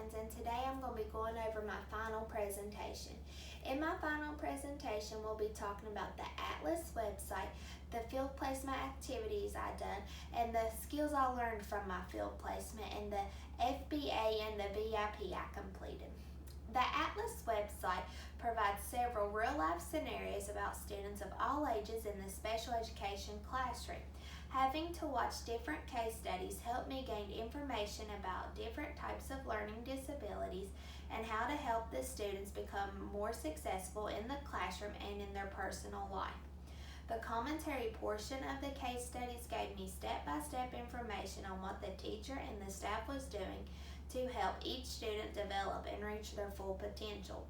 friends, and today I'm going to be going over my final presentation. In my final presentation, we'll be talking about the Atlas website, the field placement activities I done, and the skills I learned from my field placement, and the FBA and the VIP I completed. The Atlas website provides several real-life scenarios about students of all ages in the special education classroom. Having to watch different case studies helped me gain information about different types of learning disabilities and how to help the students become more successful in the classroom and in their personal life. The commentary portion of the case studies gave me step-by-step information on what the teacher and the staff was doing to help each student develop and reach their full potential.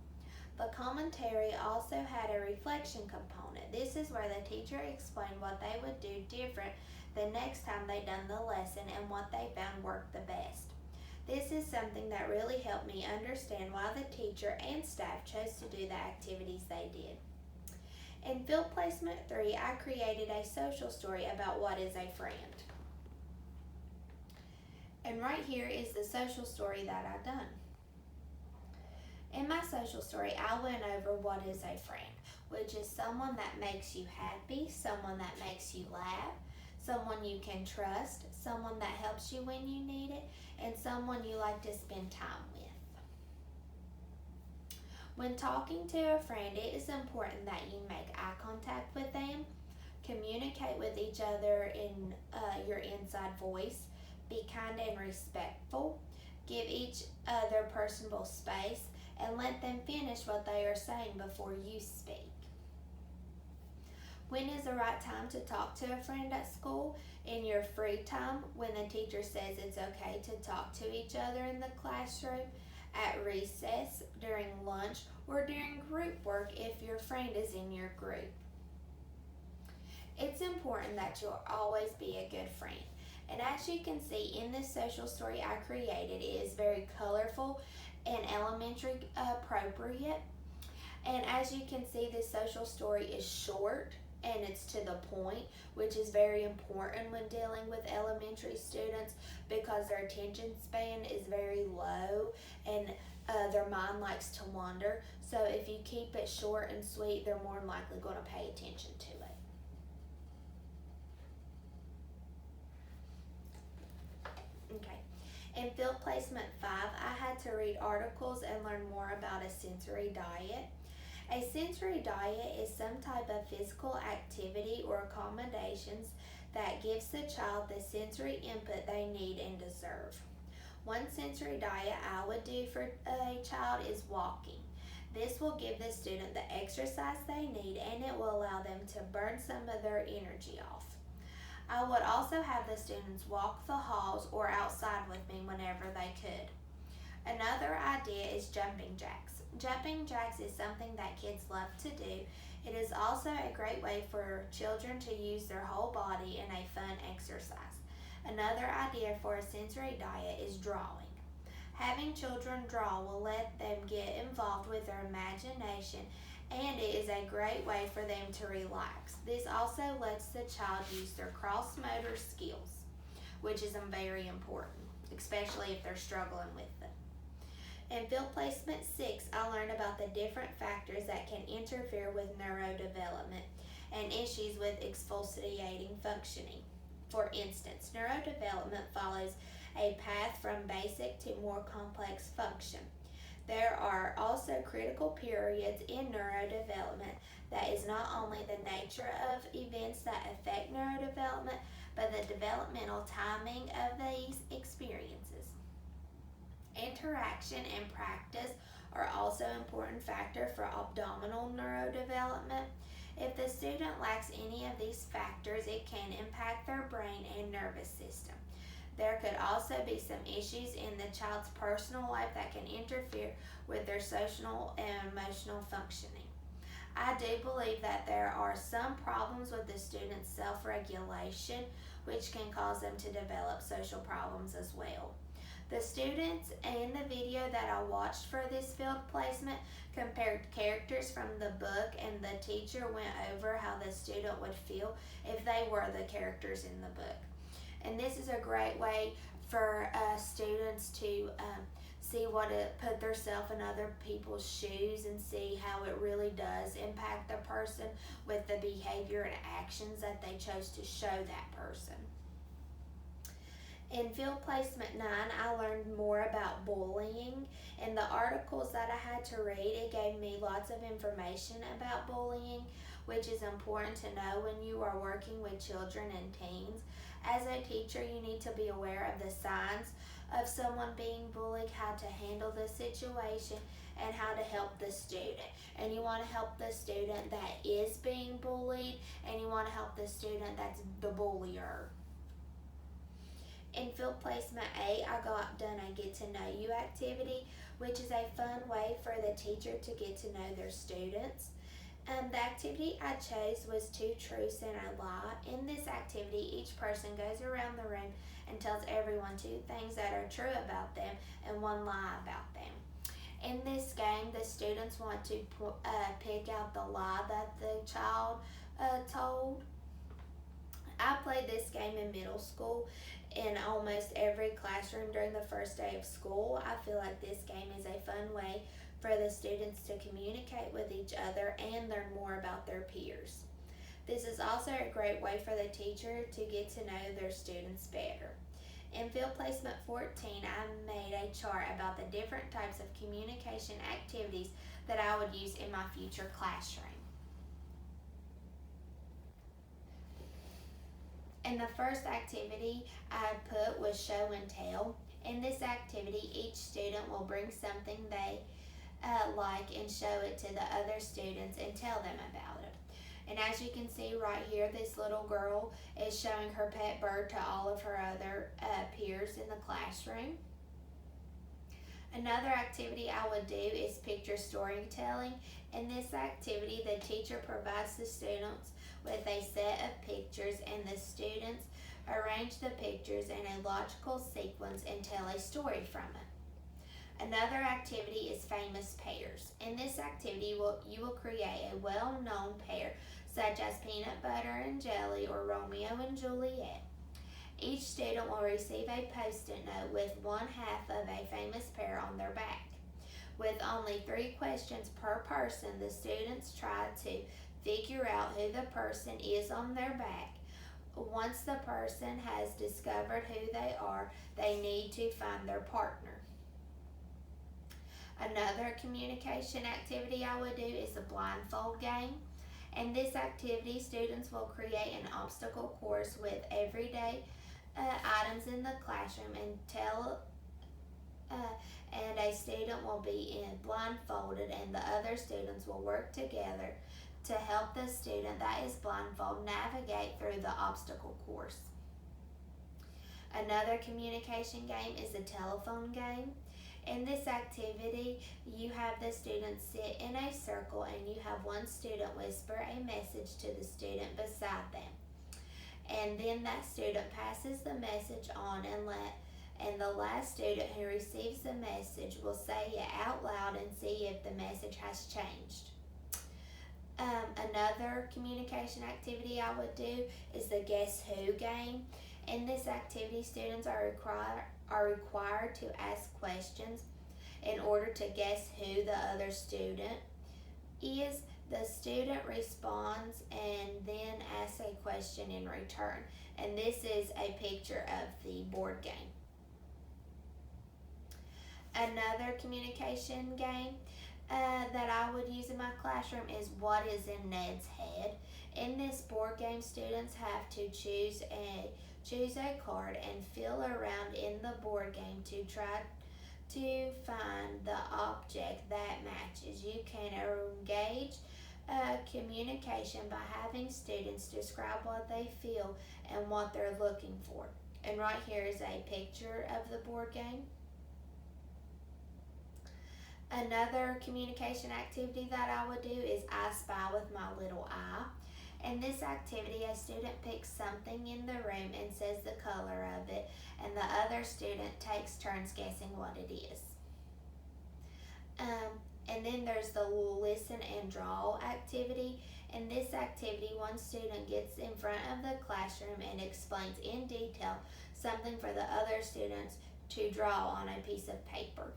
The commentary also had a reflection component. This is where the teacher explained what they would do different the next time they done the lesson and what they found worked the best. This is something that really helped me understand why the teacher and staff chose to do the activities they did. In Field Placement 3, I created a social story about what is a friend. And right here is the social story that I done. In my social story, I went over what is a friend, which is someone that makes you happy, someone that makes you laugh, someone you can trust, someone that helps you when you need it, and someone you like to spend time with. When talking to a friend, it is important that you make eye contact with them, communicate with each other in your inside voice, be kind and respectful, give each other personable space, and let them finish what they are saying before you speak. When is the right time to talk to a friend at school? In your free time, when the teacher says it's okay to talk to each other in the classroom, at recess, during lunch, or during group work if your friend is in your group. It's important that you'll always be a good friend. And as you can see in this social story I created, it is very colorful and elementary appropriate. And as you can see, this social story is short and it's to the point, which is very important when dealing with elementary students because their attention span is very low and their mind likes to wander. So if you keep it short and sweet, they're more than likely going to pay attention to it. Okay. In Field Placement 5, I had to read articles and learn more about a sensory diet. A sensory diet is some type of physical activity or accommodations that gives the child the sensory input they need and deserve. One sensory diet I would do for a child is walking. This will give the student the exercise they need and it will allow them to burn some of their energy off. I would also have the students walk the halls or outside with me whenever they could. Another idea is jumping jacks. Jumping jacks is something that kids love to do. It is also a great way for children to use their whole body in a fun exercise. Another idea for a sensory diet is drawing. Having children draw will let them get involved with their imagination and it is a great way for them to relax. This also lets the child use their cross motor skills, which is very important, especially if they're struggling with them. In Field Placement 6, I learned about the different factors that can interfere with neurodevelopment and issues with exfoliating functioning. For instance, neurodevelopment follows a path from basic to more complex function. There are also critical periods in neurodevelopment that is not only the nature of events that affect neurodevelopment, but the developmental timing of these experiences. Interaction and practice are also an important factor for abdominal neurodevelopment. If the student lacks any of these factors, it can impact their brain and nervous system. There could also be some issues in the child's personal life that can interfere with their social and emotional functioning. I do believe that there are some problems with the student's self-regulation, which can cause them to develop social problems as well. The students in the video that I watched for this field placement compared characters from the book, and the teacher went over how the student would feel if they were the characters in the book. And this is a great way for students to see put themselves in other people's shoes and see how it really does impact the person with the behavior and actions that they chose to show that person. In field placement 9, I learned more about bullying. In the articles that I had to read, it gave me lots of information about bullying, which is important to know when you are working with children and teens. As a teacher, you need to be aware of the signs of someone being bullied, how to handle the situation, and how to help the student. And you want to help the student that is being bullied, and you want to help the student that's the bullier. In field placement 8, I got done a get to know you activity, which is a fun way for the teacher to get to know their students. The activity I chose was 2 truths and a lie. In this activity, each person goes around the room and tells everyone 2 things that are true about them and 1 lie about them. In this game, the students want to pick out the lie that the child told. I played this game in middle school in almost every classroom during the first day of school. I feel like this game is a fun way for the students to communicate with each other and learn more about their peers. This is also a great way for the teacher to get to know their students better. In field placement 14, I made a chart about the different types of communication activities that I would use in my future classroom. And the first activity I put was show and tell. In this activity, each student will bring something they like and show it to the other students and tell them about it. And as you can see right here, this little girl is showing her pet bird to all of her other peers in the classroom. Another activity I would do is picture storytelling. In this activity, the teacher provides the students with a set of pictures, and the students arrange the pictures in a logical sequence and tell a story from it. Another activity is famous pairs. In this activity, you will create a well-known pair such as peanut butter and jelly or Romeo and Juliet. Each student will receive a post-it note with 1/2 of a famous pair on their back. With only 3 questions per person, the students try to figure out who the person is on their back. Once the person has discovered who they are, they need to find their partner. Another communication activity I would do is a blindfold game. In this activity, students will create an obstacle course with everyday items in the classroom and a student will be blindfolded, and the other students will work together to help the student that is blindfolded navigate through the obstacle course. Another communication game is a telephone game. In this activity, you have the students sit in a circle and you have one student whisper a message to the student beside them. And then that student passes the message on and the last student who receives the message will say it out loud and see if the message has changed. Another communication activity I would do is the Guess Who game. In this activity, students are required to ask questions in order to guess who the other student is. The student responds and then asks a question in return. And this is a picture of the board game. Another communication game that I would use in my classroom is What is in Ned's Head. In this board game, students have to choose a card and feel around in the board game to try to find the object that matches. You can engage communication by having students describe what they feel and what they're looking for. And right here is a picture of the board game. Another communication activity that I would do is I Spy with My Little Eye. In this activity, a student picks something in the room and says the color of it, and the other student takes turns guessing what it is. And then there's the Listen and Draw activity. In this activity, one student gets in front of the classroom and explains in detail something for the other students to draw on a piece of paper.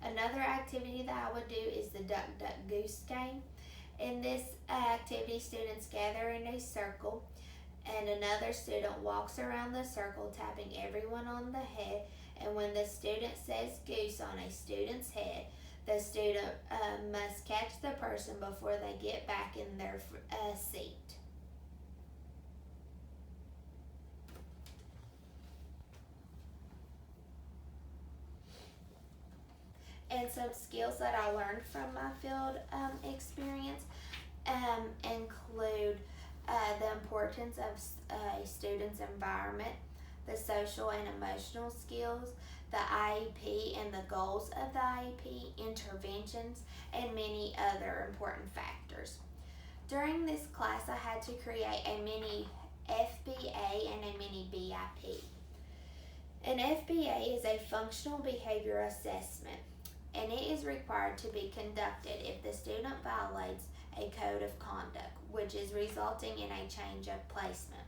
Another activity that I would do is the Duck Duck Goose game. In this activity, students gather in a circle and another student walks around the circle tapping everyone on the head, and when the student says goose on a student's head, the student must catch the person before they get back in their seat. And some skills that I learned from my field experience include the importance of a student's environment, the social and emotional skills, the IEP and the goals of the IEP, interventions, and many other important factors. During this class, I had to create a mini FBA and a mini BIP. An FBA is a functional behavior assessment, and it is required to be conducted if the student violates a code of conduct, which is resulting in a change of placement,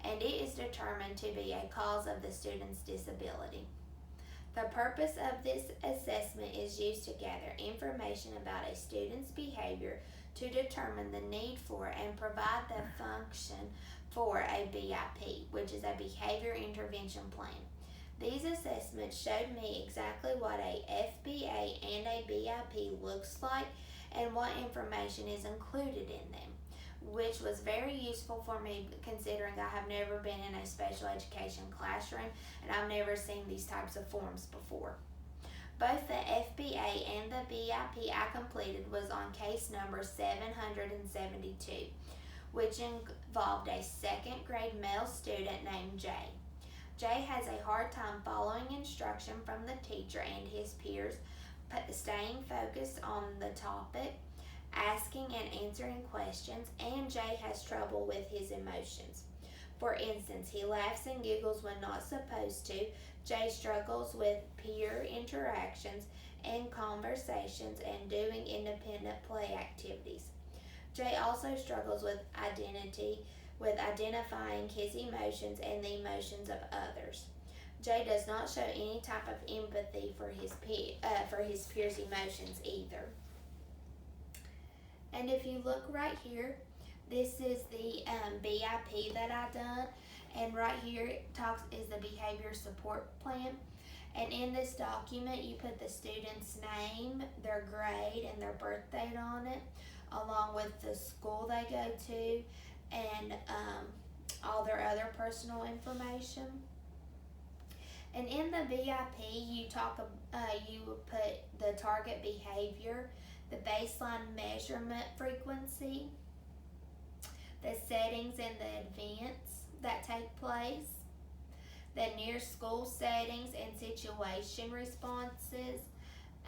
and it is determined to be a cause of the student's disability. The purpose of this assessment is used to gather information about a student's behavior to determine the need for and provide the function for a BIP, which is a behavior intervention plan. These assessments showed me exactly what a FBA and a BIP looks like and what information is included in them, which was very useful for me considering I have never been in a special education classroom and I've never seen these types of forms before. Both the FBA and the BIP I completed was on case number 772, which involved a second grade male student named Jay. Jay has a hard time following instruction from the teacher and his peers, staying focused on the topic, asking and answering questions, and Jay has trouble with his emotions. For instance, he laughs and giggles when not supposed to. Jay struggles with peer interactions and conversations and doing independent play activities. Jay also struggles with identifying his emotions and the emotions of others. Jay does not show any type of empathy for his peers' emotions either. And if you look right here, this is the BIP that I done, and right here it is the behavior support plan. And in this document, you put the student's name, their grade, and their birth date on it, along with the school they go to, and all their other personal information. And in the BIP, you put the target behavior, the baseline measurement frequency, the settings and the events that take place, the near school settings and situation responses,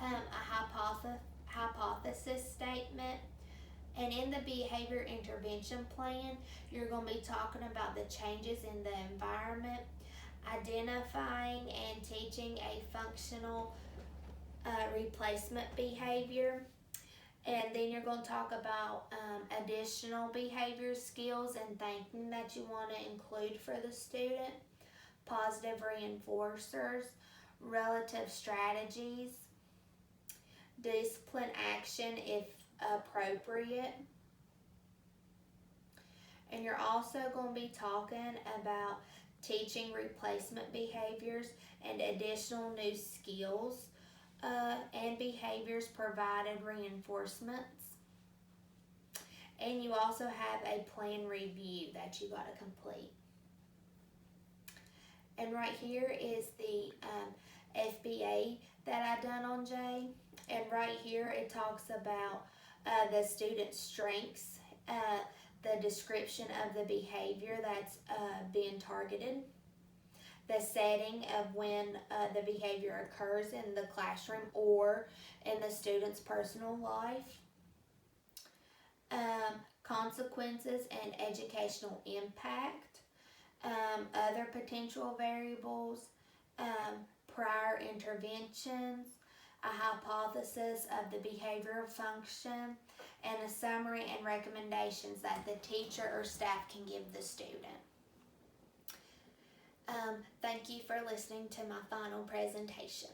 a hypothesis statement. And in the behavior intervention plan, you're going to be talking about the changes in the environment, identifying and teaching a functional replacement behavior. And then you're going to talk about additional behavior skills and thinking that you want to include for the student, positive reinforcers, relative strategies, discipline action if appropriate. And you're also going to be talking about teaching replacement behaviors and additional new skills and behaviors provided reinforcements. And you also have a plan review that you got to complete. And right here is the FBA that I done on Jay. And right here it talks about the student's strengths, the description of the behavior that's being targeted, the setting of when the behavior occurs in the classroom or in the student's personal life, consequences and educational impact, other potential variables, prior interventions, a hypothesis of the behavioral function, and a summary and recommendations that the teacher or staff can give the student. Thank you for listening to my final presentation.